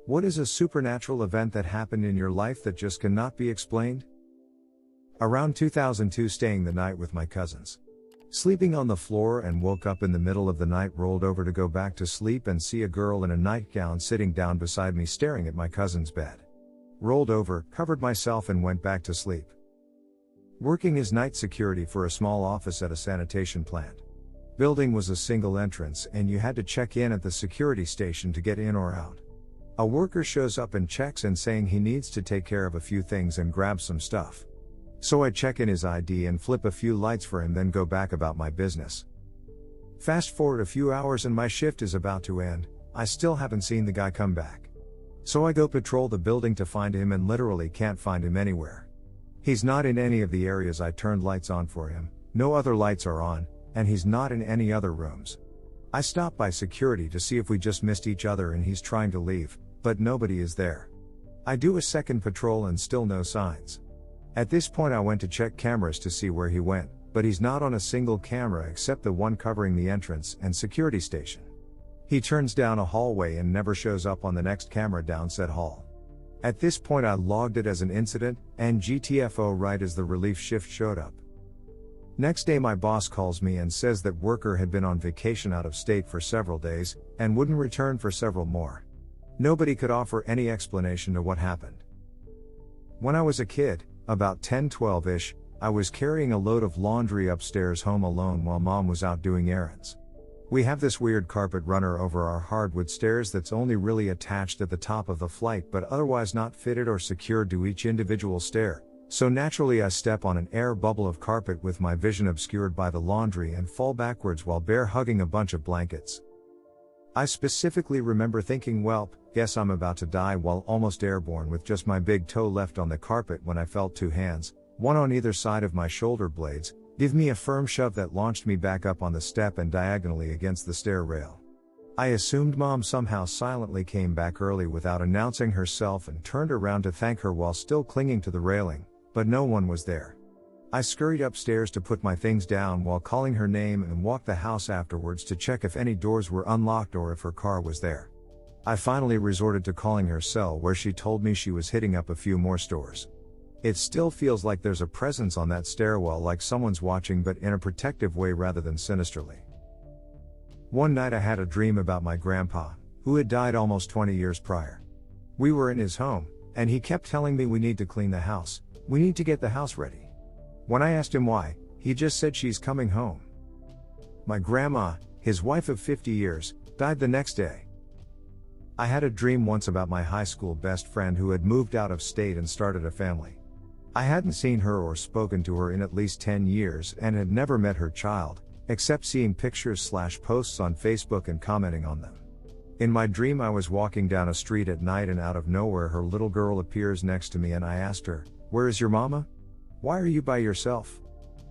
What is a supernatural event that happened in your life that just cannot be explained? Around 2002, staying the night with my cousins. Sleeping on the floor and woke up in the middle of the night, rolled over to go back to sleep and see a girl in a nightgown sitting down beside me staring at my cousin's bed. Rolled over, covered myself and went back to sleep. Working as night security for a small office at a sanitation plant. Building was a single entrance and you had to check in at the security station to get in or out. A worker shows up and checks in saying he needs to take care of a few things and grab some stuff. So I check in his ID and flip a few lights for him, then go back about my business. Fast forward a few hours and my shift is about to end. I still haven't seen the guy come back. So I go patrol the building to find him and literally can't find him anywhere. He's not in any of the areas I turned lights on for him, no other lights are on, and he's not in any other rooms. I stop by security to see if we just missed each other and he's trying to leave, but nobody is there. I do a second patrol and still no signs. At this point I went to check cameras to see where he went, but he's not on a single camera except the one covering the entrance and security station. He turns down a hallway and never shows up on the next camera down said hall. At this point I logged it as an incident, and GTFO right as the relief shift showed up. Next day my boss calls me and says that worker had been on vacation out of state for several days, and wouldn't return for several more. Nobody could offer any explanation to what happened. When I was a kid, about 10-12-ish, I was carrying a load of laundry upstairs home alone while mom was out doing errands. We have this weird carpet runner over our hardwood stairs that's only really attached at the top of the flight but otherwise not fitted or secured to each individual stair, so naturally I step on an air bubble of carpet with my vision obscured by the laundry and fall backwards while bear hugging a bunch of blankets. I specifically remember thinking, welp, guess I'm about to die, while almost airborne with just my big toe left on the carpet when I felt two hands, one on either side of my shoulder blades, give me a firm shove that launched me back up on the step and diagonally against the stair rail. I assumed mom somehow silently came back early without announcing herself and turned around to thank her while still clinging to the railing, but no one was there. I scurried upstairs to put my things down while calling her name and walked the house afterwards to check if any doors were unlocked or if her car was there. I finally resorted to calling her cell, where she told me she was hitting up a few more stores. It still feels like there's a presence on that stairwell, like someone's watching, but in a protective way rather than sinisterly. One night I had a dream about my grandpa, who had died almost 20 years prior. We were in his home, and he kept telling me we need to clean the house, we need to get the house ready. When I asked him why, he just said she's coming home. My grandma, his wife of 50 years, died the next day. I had a dream once about my high school best friend who had moved out of state and started a family. I hadn't seen her or spoken to her in at least 10 years and had never met her child, except seeing pictures/posts on Facebook and commenting on them. In my dream I was walking down a street at night and out of nowhere her little girl appears next to me and I asked her, "Where is your mama? Why are you by yourself?"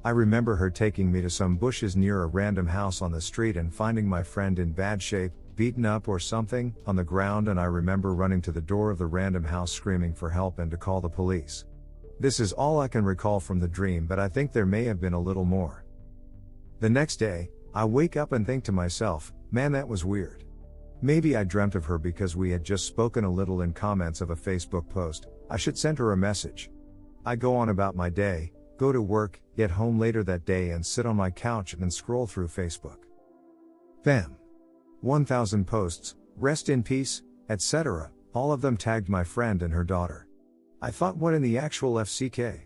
I remember her taking me to some bushes near a random house on the street and finding my friend in bad shape, beaten up or something, on the ground, and I remember running to the door of the random house screaming for help and to call the police. This is all I can recall from the dream, but I think there may have been a little more. The next day, I wake up and think to myself, man, that was weird. Maybe I dreamt of her because we had just spoken a little in comments of a Facebook post. I should send her a message. I go on about my day, go to work, get home later that day and sit on my couch and scroll through Facebook. Bam! 1,000 posts, rest in peace, etc., all of them tagged my friend and her daughter. I thought, what in the actual FCK?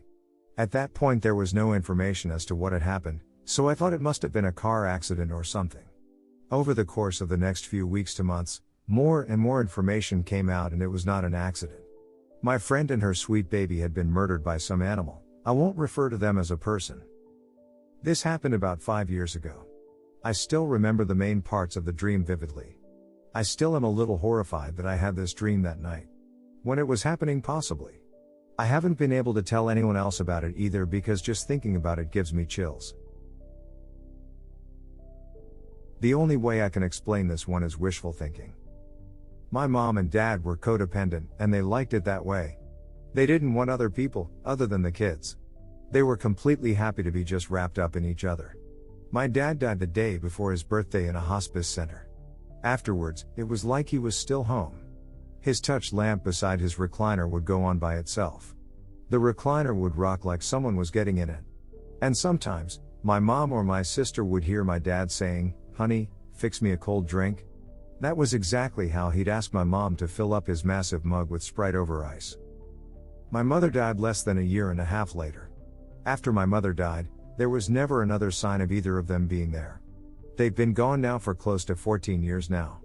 At that point there was no information as to what had happened, so I thought it must have been a car accident or something. Over the course of the next few weeks to months, more and more information came out and it was not an accident. My friend and her sweet baby had been murdered by some animal. I won't refer to them as a person. This happened about 5 years ago. I still remember the main parts of the dream vividly. I still am a little horrified that I had this dream that night. When it was happening, possibly. I haven't been able to tell anyone else about it either because just thinking about it gives me chills. The only way I can explain this one is wishful thinking. My mom and dad were codependent, and they liked it that way. They didn't want other people, other than the kids. They were completely happy to be just wrapped up in each other. My dad died the day before his birthday in a hospice center. Afterwards, it was like he was still home. His touch lamp beside his recliner would go on by itself. The recliner would rock like someone was getting in it. And sometimes, my mom or my sister would hear my dad saying, "Honey, fix me a cold drink." That was exactly how he'd ask my mom to fill up his massive mug with Sprite over ice. My mother died less than a year and a half later. After my mother died, there was never another sign of either of them being there. They've been gone now for close to 14 years now.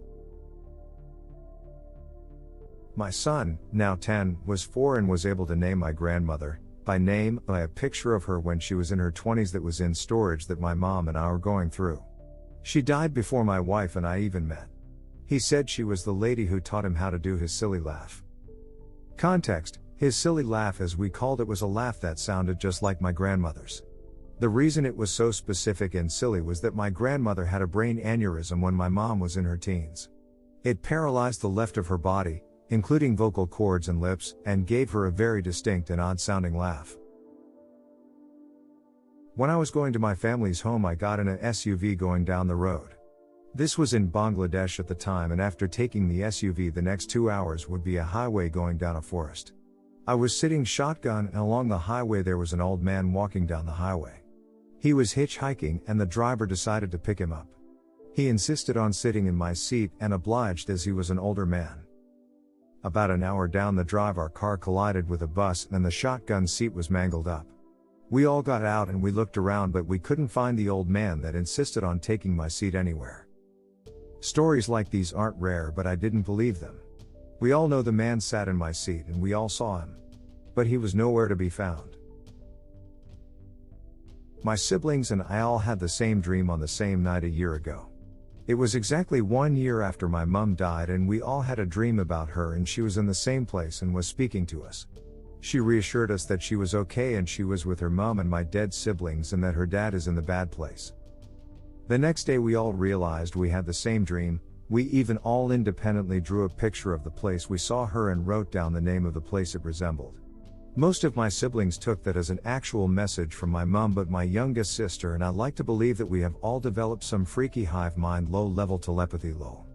My son, now 10, was 4 and was able to name my grandmother, by name, by a picture of her when she was in her 20s that was in storage that my mom and I were going through. She died before my wife and I even met. He said she was the lady who taught him how to do his silly laugh. Context: his silly laugh, as we called it, was a laugh that sounded just like my grandmother's. The reason it was so specific and silly was that my grandmother had a brain aneurysm when my mom was in her teens. It paralyzed the left of her body, including vocal cords and lips, and gave her a very distinct and odd-sounding laugh. When I was going to my family's home, I got in an SUV going down the road. This was in Bangladesh at the time, and after taking the SUV, the next 2 hours would be a highway going down a forest. I was sitting shotgun, and along the highway there was an old man walking down the highway. He was hitchhiking, and the driver decided to pick him up. He insisted on sitting in my seat and obliged, as he was an older man. About an hour down the drive, our car collided with a bus and the shotgun seat was mangled up. We all got out and we looked around, but we couldn't find the old man that insisted on taking my seat anywhere. Stories like these aren't rare, but I didn't believe them. We all know the man sat in my seat and we all saw him. But he was nowhere to be found. My siblings and I all had the same dream on the same night a year ago. It was exactly 1 year after my mum died, and we all had a dream about her, and she was in the same place and was speaking to us. She reassured us that she was okay and she was with her mum and my dead siblings, and that her dad is in the bad place. The next day we all realized we had the same dream. We even all independently drew a picture of the place we saw her and wrote down the name of the place it resembled. Most of my siblings took that as an actual message from my mum, but my youngest sister and I like to believe that we have all developed some freaky hive mind low-level telepathy lol.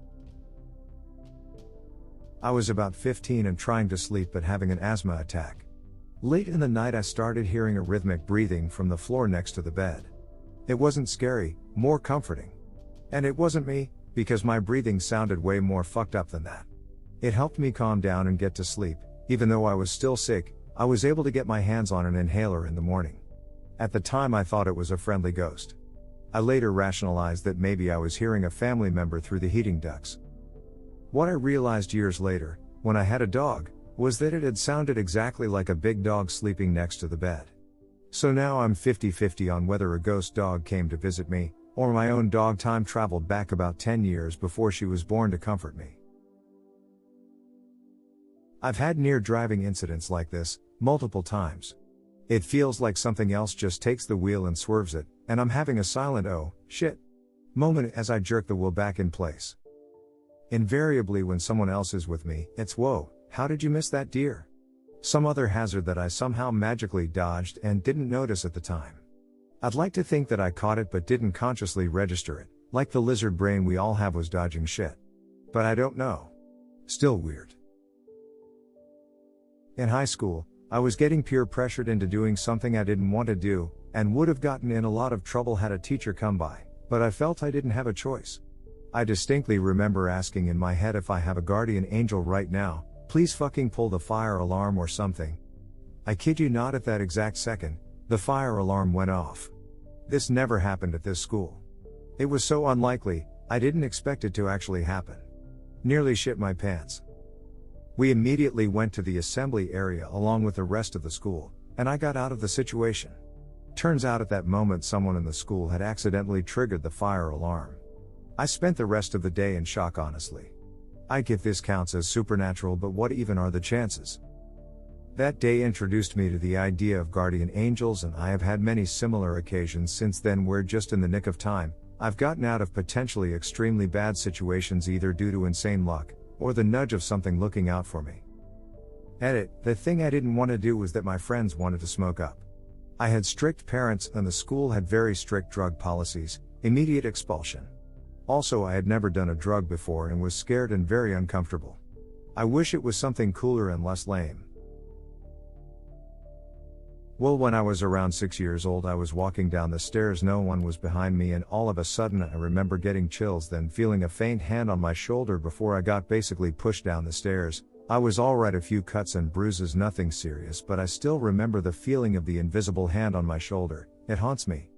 I was about 15 and trying to sleep but having an asthma attack. Late in the night I started hearing a rhythmic breathing from the floor next to the bed. It wasn't scary, more comforting. And it wasn't me, because my breathing sounded way more fucked up than that. It helped me calm down and get to sleep. Even though I was still sick, I was able to get my hands on an inhaler in the morning. At the time I thought it was a friendly ghost. I later rationalized that maybe I was hearing a family member through the heating ducts. What I realized years later, when I had a dog, was that it had sounded exactly like a big dog sleeping next to the bed. So now I'm 50-50 on whether a ghost dog came to visit me, or my own dog time traveled back about 10 years before she was born to comfort me. I've had near-driving incidents like this, multiple times. It feels like something else just takes the wheel and swerves it, and I'm having a silent "oh, shit" moment as I jerk the wheel back in place. Invariably when someone else is with me, it's "whoa, how did you miss that deer?" Some other hazard that I somehow magically dodged and didn't notice at the time. I'd like to think that I caught it but didn't consciously register it, like the lizard brain we all have was dodging shit. But I don't know. Still weird. In high school, I was getting peer pressured into doing something I didn't want to do, and would have gotten in a lot of trouble had a teacher come by, but I felt I didn't have a choice. I distinctly remember asking in my head, if I have a guardian angel right now, please fucking pull the fire alarm or something. I kid you not, at that exact second, the fire alarm went off. This never happened at this school. It was so unlikely, I didn't expect it to actually happen. Nearly shit my pants. We immediately went to the assembly area along with the rest of the school, and I got out of the situation. Turns out at that moment someone in the school had accidentally triggered the fire alarm. I spent the rest of the day in shock, honestly. I get this counts as supernatural, but what even are the chances? That day introduced me to the idea of guardian angels, and I have had many similar occasions since then where just in the nick of time, I've gotten out of potentially extremely bad situations either due to insane luck, or the nudge of something looking out for me. Edit: the thing I didn't want to do was that my friends wanted to smoke up. I had strict parents and the school had very strict drug policies, immediate expulsion. Also, I had never done a drug before and was scared and very uncomfortable. I wish it was something cooler and less lame. Well, when I was around 6 years old, I was walking down the stairs, no one was behind me, and all of a sudden I remember getting chills, then feeling a faint hand on my shoulder before I got basically pushed down the stairs. I was alright, a few cuts and bruises, nothing serious, but I still remember the feeling of the invisible hand on my shoulder. It haunts me.